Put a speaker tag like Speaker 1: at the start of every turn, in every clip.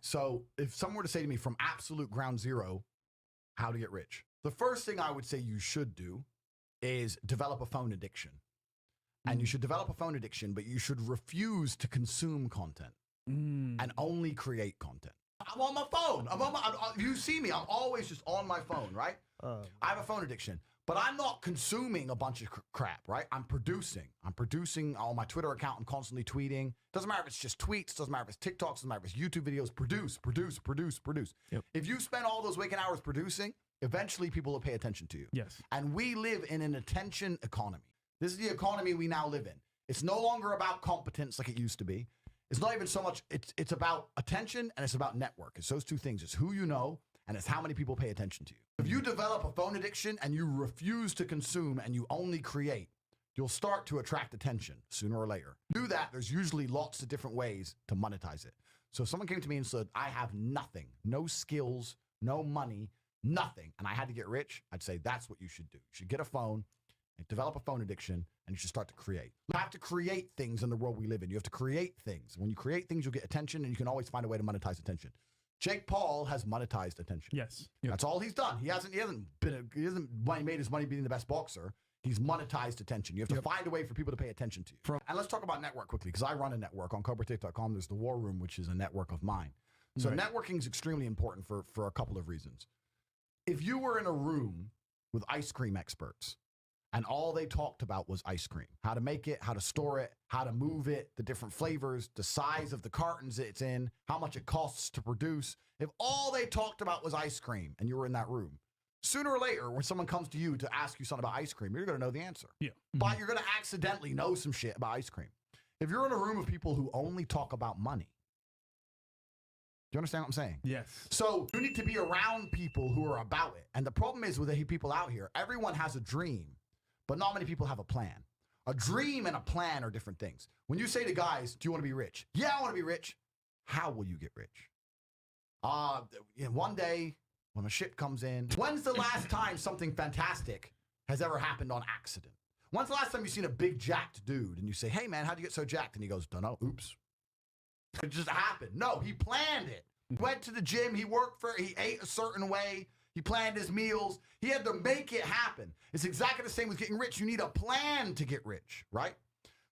Speaker 1: So if someone were to say to me from absolute ground zero, how to get rich, the first thing I would say you should do is develop a phone addiction. And you should develop a phone addiction, but you should refuse to consume content and only create content. I'm on my phone. You see me. I'm always just on my phone, right? I have a phone addiction, but I'm not consuming a bunch of crap, right? I'm producing on my Twitter account. I'm constantly tweeting. Doesn't matter if it's just tweets. Doesn't matter if it's TikToks. Doesn't matter if it's YouTube videos. Produce.
Speaker 2: Yep.
Speaker 1: If you spend all those waking hours producing, eventually people will pay attention to you.
Speaker 2: Yes.
Speaker 1: And we live in an attention economy. This is the economy we now live in. It's no longer about competence like it used to be. It's not even so much, it's about attention and it's about network. It's those two things. It's who you know and it's how many people pay attention to you. If you develop a phone addiction and you refuse to consume and you only create, you'll start to attract attention sooner or later. To do that, there's usually lots of different ways to monetize it. So if someone came to me and said, I have nothing, no skills, no money, nothing, and I had to get rich, I'd say that's what you should do. You should get a phone, and develop a phone addiction, and you should start to create. You have to create things in the world we live in. You have to create things. When you create things, you'll get attention, and you can always find a way to monetize attention. Jake Paul has monetized attention.
Speaker 2: Yes.
Speaker 1: Yep. That's all he's done. He hasn't made his money being the best boxer. He's monetized attention. You have to find a way for people to pay attention to you. And let's talk about network quickly, because I run a network on CobraTick.com. There's the War Room, which is a network of mine. So networking is extremely important for a couple of reasons. If you were in a room with ice cream experts, and all they talked about was ice cream, how to make it, how to store it, how to move it, the different flavors, the size of the cartons it's in, how much it costs to produce. If all they talked about was ice cream and you were in that room, sooner or later, when someone comes to you to ask you something about ice cream, you're going to know the answer.
Speaker 2: Yeah.
Speaker 1: But you're going to accidentally know some shit about ice cream. If you're in a room of people who only talk about money, do you understand what I'm saying?
Speaker 2: Yes.
Speaker 1: So you need to be around people who are about it. And the problem is with the people out here, everyone has a dream, but not many people have a plan. A dream and a plan are different things. When you say to guys, do you want to be rich? Yeah, I want to be rich. How will you get rich? One day when a ship comes in. When's the last time something fantastic has ever happened on accident? When's the last time you've seen a big jacked dude and you say, hey man, how'd you get so jacked? And he goes, don't know, oops. It just happened. No, he planned it. He went to the gym, he ate a certain way, he planned his meals, he had to make it happen. It's exactly the same with getting rich. You need a plan to get rich, right?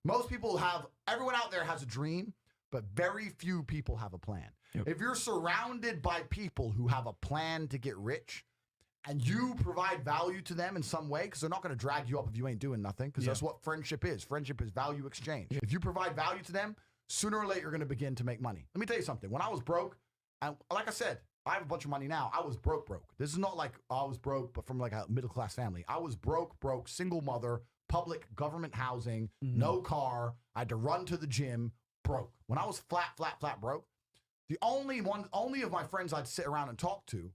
Speaker 1: Everyone out there has a dream, but very few people have a plan. Yep. If you're surrounded by people who have a plan to get rich, and you provide value to them in some way, because they're not going to drag you up if you ain't doing nothing, because that's what friendship is. Friendship is value exchange. If you provide value to them, sooner or later, you're going to begin to make money. Let me tell you something. When I was broke, and like I said, I have a bunch of money now. I was broke. This is not like I was broke, but from like a middle-class family. I was broke, single mother, public government housing, no car. I had to run to the gym, broke. When I was flat broke, the only of my friends I'd sit around and talk to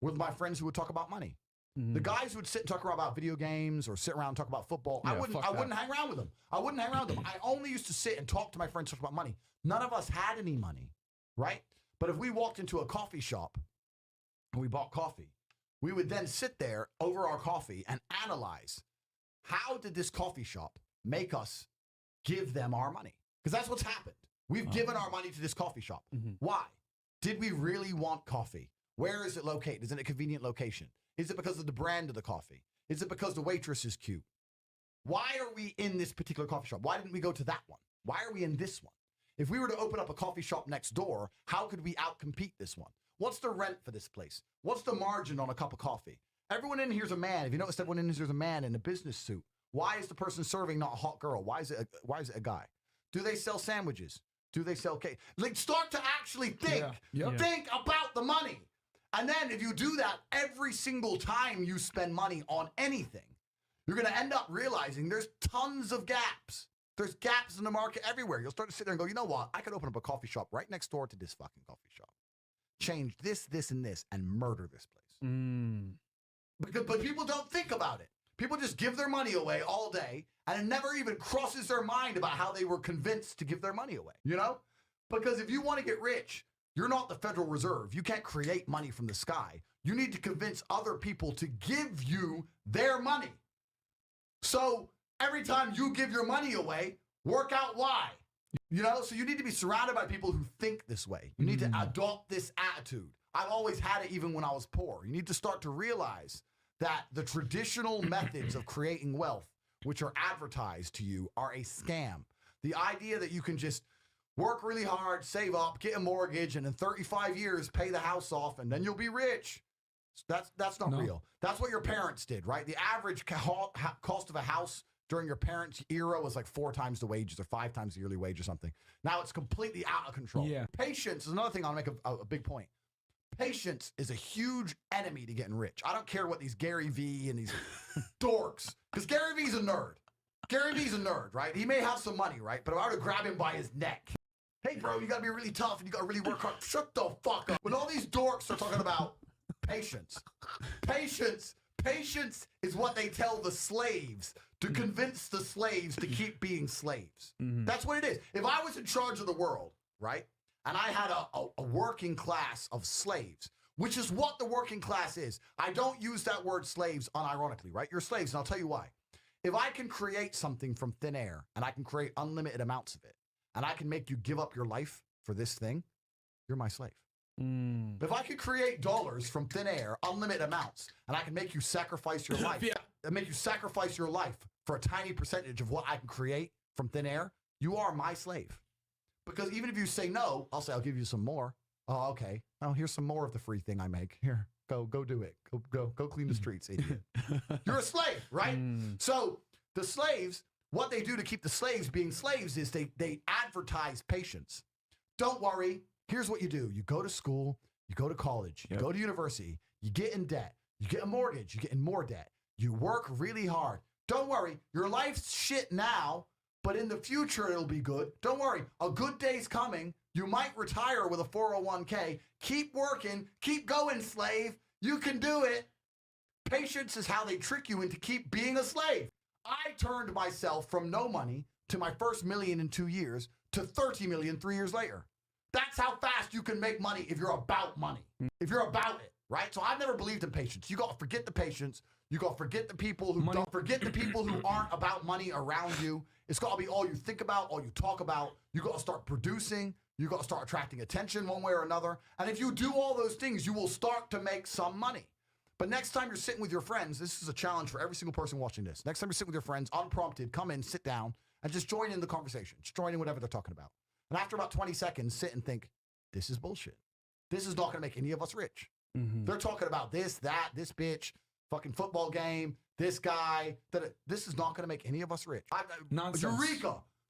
Speaker 1: were my friends who would talk about money. The guys who would sit and talk about video games or sit around and talk about football, I wouldn't hang around with them. I only used to sit and talk to my friends, talk about money. None of us had any money, right? But if we walked into a coffee shop and we bought coffee, we would then sit there over our coffee and analyze, how did this coffee shop make us give them our money? Because that's what's happened. We've given our money to this coffee shop. Why? Did we really want coffee? Where is it located? Is it a convenient location? Is it because of the brand of the coffee? Is it because the waitress is cute? Why are we in this particular coffee shop? Why didn't we go to that one? Why are we in this one? If we were to open up a coffee shop next door, how could we outcompete this one? What's the rent for this place? What's the margin on a cup of coffee? Everyone in here's a man. If you notice, everyone in here's a man in a business suit. Why is the person serving not a hot girl? Why is it a guy? Do they sell sandwiches? Do they sell cake? Like, start to actually think. Think about the money. And then if you do that every single time you spend money on anything, you're going to end up realizing there's tons of gaps. There's gaps in the market everywhere. You'll start to sit there and go, you know what? I could open up a coffee shop right next door to this fucking coffee shop. Change this, this, and this, and murder this place. But people don't think about it. People just give their money away all day, and it never even crosses their mind about how they were convinced to give their money away, you know? Because if you want to get rich, you're not the Federal Reserve. You can't create money from the sky. You need to convince other people to give you their money. So every time you give your money away, work out why. You know, so you need to be surrounded by people who think this way. You need to adopt this attitude. I've always had it even when I was poor. You need to start to realize that the traditional methods of creating wealth, which are advertised to you, are a scam. The idea that you can just work really hard, save up, get a mortgage, and in 35 years pay the house off, and then you'll be rich. That's not real. That's what your parents did, right? The average cost of a house during your parents' era was like 4 times the wages or 5 times the yearly wage or something. Now it's completely out of control.
Speaker 2: Yeah.
Speaker 1: Patience is another thing I'll make a big point. Patience is a huge enemy to getting rich. I don't care what these Gary Vee and these dorks, because Gary Vee's a nerd. Gary Vee's a nerd, right? He may have some money, right? But if I were to grab him by his neck, hey, bro, you got to be really tough and you got to really work hard. Shut the fuck up. When all these dorks are talking about patience is what they tell the slaves to convince the slaves to keep being slaves. That's what it is. If I was in charge of the world, right? And I had a working class of slaves, which is what the working class is. I don't use that word slaves unironically, right? You're slaves, and I'll tell you why. If I can create something from thin air, and I can create unlimited amounts of it, and I can make you give up your life for this thing, you're my slave. If I could create dollars from thin air, unlimited amounts, and I can make you sacrifice your life, and make you sacrifice your life for a tiny percentage of what I can create from thin air, you are my slave. Because even if you say no, I'll say, I'll give you some more. Oh, okay. Oh, here's some more of the free thing I make. Here, go do it. Go clean the streets, idiot. You're a slave, right? So the slaves, what they do to keep the slaves being slaves is they advertise patience. Don't worry. Here's what you do. You go to school, you go to college, you go to university, you get in debt, you get a mortgage, you get in more debt. You work really hard. Don't worry. Your life's shit now, but in the future, it'll be good. Don't worry. A good day's coming. You might retire with a 401k. Keep working. Keep going, slave. You can do it. Patience is how they trick you into keep being a slave. I turned myself from no money to my first million in 2 years to 30 million 3 years later. That's how fast you can make money if you're about money. If you're about it, right? So I've never believed in patience. You got to forget the patience. You got to forget the people who don't forget the people who aren't about money around you. It's got to be all you think about, all you talk about. You got to start producing. You got to start attracting attention one way or another. And if you do all those things, you will start to make some money. But next time you're sitting with your friends, this is a challenge for every single person watching this. Next time you're sitting with your friends, unprompted, come in, sit down, and just join in the conversation. Just join in whatever they're talking about. And after about 20 seconds, sit and think, this is bullshit. This is not going to make any of us rich. They're talking about this, that, this bitch, fucking football game, this guy. This is not going to make any of us rich.
Speaker 2: Nonsense.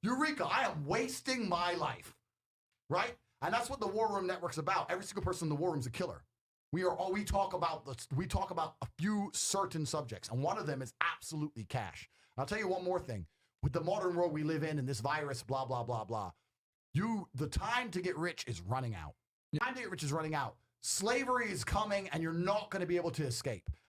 Speaker 1: Eureka, I am wasting my life, right? And that's what the War Room Network's about. Every single person in the War Room's a killer. We talk about a few certain subjects, and one of them is absolutely cash. And I'll tell you one more thing. With the modern world we live in and this virus, blah, blah, blah, blah, the time to get rich is running out. The time to get rich is running out. Slavery is coming, and you're not going to be able to escape.